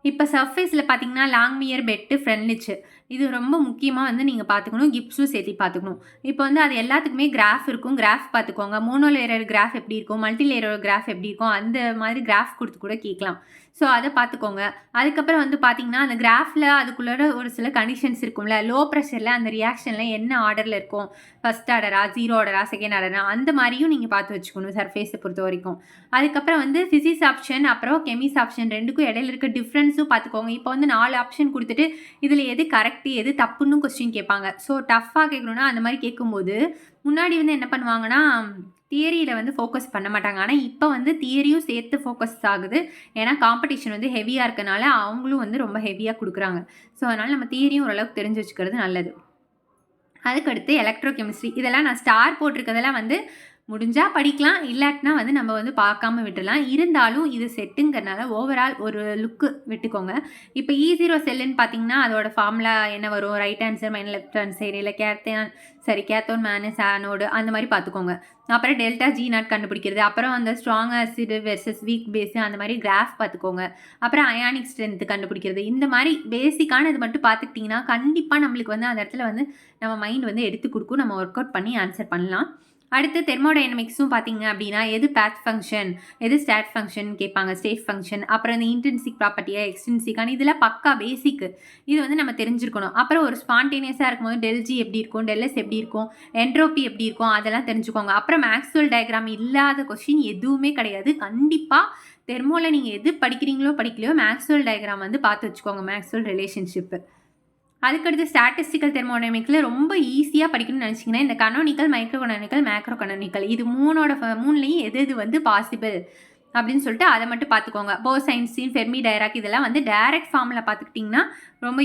இப்போ சர்ஃபேஸில் பார்த்தீங்கன்னா லாங்மியர் பெட்டு ஃப்ரெண்ட்லிச்சு இது ரொம்ப முக்கியமாக வந்து நீங்கள் பார்த்துக்கணும். கிப்ஸும் சேர்த்து பார்த்துக்கணும். இப்போ வந்து அது எல்லாத்துக்குமே கிராஃப் இருக்கும். கிராஃப் பார்த்துக்கோங்க. மோனோ லேயர் கிராஃப் எப்படி இருக்கும், மல்டி லேயர் கிராஃப் எப்படி இருக்கும், அந்த மாதிரி கிராஃப் கொடுத்து கூட கேட்கலாம். ஸோ அதை பார்த்துக்கோங்க. அதுக்கப்புறம் வந்து பார்த்தீங்கன்னா அந்த கிராஃபில் அதுக்குள்ளே ஒரு சில கண்டிஷன்ஸ் இருக்கும்ல. லோ ப்ரெஷரில் அந்த ரியாக்ஷனில் என்ன ஆர்டரில் இருக்கும், ஃபஸ்ட் ஆர்டரா, 0 ஆர்டரா, செகண்ட் ஆர்டரா, அந்த மாதிரியும் நீங்கள் பார்த்து வச்சுக்கணும் சர்ஃபேஸை பொறுத்த வரைக்கும். அதுக்கப்புறம் வந்து ஃபிசிக்ஸ் ஆப்ஷன் அப்புறம் கெமிஸ் ஆப்ஷன் ரெண்டுக்கும் இடையில இருக்க டிஃப்ரென்ஸும் பார்த்துக்கோங்க. இப்போ வந்து 4 ஆப்ஷன் கொடுத்துட்டு இதில் எது கரெக்ட் எது தப்புன்னு கொஸ்டின் கேட்பாங்க. ஸோ டஃப்பாக கேட்கணுன்னா அந்த மாதிரி கேட்கும்போது முன்னாடி வந்து என்ன பண்ணுவாங்கன்னா தியரியில் வந்து ஃபோக்கஸ் பண்ண மாட்டாங்க. ஆனால் இப்போ வந்து தியரியும் சேர்த்து ஃபோக்கஸ் ஆகுது. ஏன்னா காம்படிஷன் வந்து ஹெவியாக இருக்கனால அவங்களும் வந்து ரொம்ப ஹெவியாக கொடுக்குறாங்க. ஸோ அதனால் நம்ம தியரியும் ஓரளவுக்கு தெரிஞ்சு வச்சுக்கிறது நல்லது. அதுக்கடுத்து எலக்ட்ரோ கெமிஸ்ட்ரி இதெல்லாம் நான் ஸ்டார் போட்டிருக்கதெல்லாம் வந்து முடிஞ்சால் படிக்கலாம், இல்லாட்டினா வந்து நம்ம வந்து பார்க்காம விட்டுடலாம். இருந்தாலும் இது செட்டுங்கிறனால ஓவரால் ஒரு லுக்கு விட்டுக்கோங்க. இப்போ E0 செல்லுன்னு பார்த்தீங்கன்னா அதோட ஃபார்முலா என்ன வரும், right hand side minus left hand side, இல்லை கேத்தோன் மைனஸ் ஆனோடு அந்த மாதிரி பார்த்துக்கோங்க. அப்புறம் டெல்டா G0 கண்டுபிடிக்கிறது, அப்புறம் அந்த strong acid versus weak base அந்த மாதிரி கிராஃப் பார்த்துக்கோங்க. அப்புறம் அயானிக் ஸ்ட்ரென்த் கண்டுபிடிக்கிறது, இந்த மாதிரி பேசிக்கான இது மட்டும் பார்த்துக்கிட்டிங்கன்னா கண்டிப்பாக நம்மளுக்கு வந்து அந்த இடத்துல வந்து நம்ம மைண்ட் வந்து எடுத்து கொடுக்கும். நம்ம ஒர்க் அவுட் பண்ணி ஆன்சர் பண்ணலாம். அடுத்து தெர்மோடைனமிக்ஸும் பார்த்தீங்க அப்படின்னா எது பேத் ஃபங்க்ஷன் எது ஸ்டாட் ஃபங்க்ஷன் கேட்பாங்க, ஸ்டேட் ஃபங்க்ஷன், அப்புறம் இந்த இன்டென்சிக் ப்ராப்பர்ட்டியா எக்ஸ்டென்சிக்கான இதெல்லாம் பக்கா பேசிக்கு இது வந்து நம்ம தெரிஞ்சிருக்கணும். அப்புறம் ஒரு ஸ்பான்டேனியஸாக இருக்கும்போது டெல்ஜி எப்படி இருக்கும், டெல்எஸ் எப்படி இருக்கும், என்ட்ரோபி எப்படி இருக்கும், அதெல்லாம் தெரிஞ்சுக்கோங்க. அப்புறம் மேக்ஸ்வெல் டயக்ராம் இல்லாத கொஸ்டின் எதுவுமே கிடையாது. கண்டிப்பாக தெர்மோவில் நீங்கள் எது படிக்கிறீங்களோ படிக்கலையோ மேக்ஸ்வெல் டயக்ராம் வந்து பார்த்து வச்சுக்கோங்க, மேக்ஸ்வெல் ரிலேஷன்ஷிப்பு. அதுக்கடுத்து ஸ்டாட்டிஸ்டிக்கல் தெர்மோடைனமிக்கில் ரொம்ப ஈஸியாக படிக்கணும்னு நினச்சிங்கன்னா இந்த canonical, micro canonical, macro canonical இது மூணுலேயும் எது வந்து பாசிபிள் அப்படின்னு சொல்லிட்டு அதை மட்டும் பார்த்துக்கோங்க. போசைன்ஸ்டீன், ஃபெர்மி டைராக் இதெல்லாம் வந்து டைரக்ட் ஃபார்மில் பார்த்துக்கிட்டிங்கன்னா ரொம்ப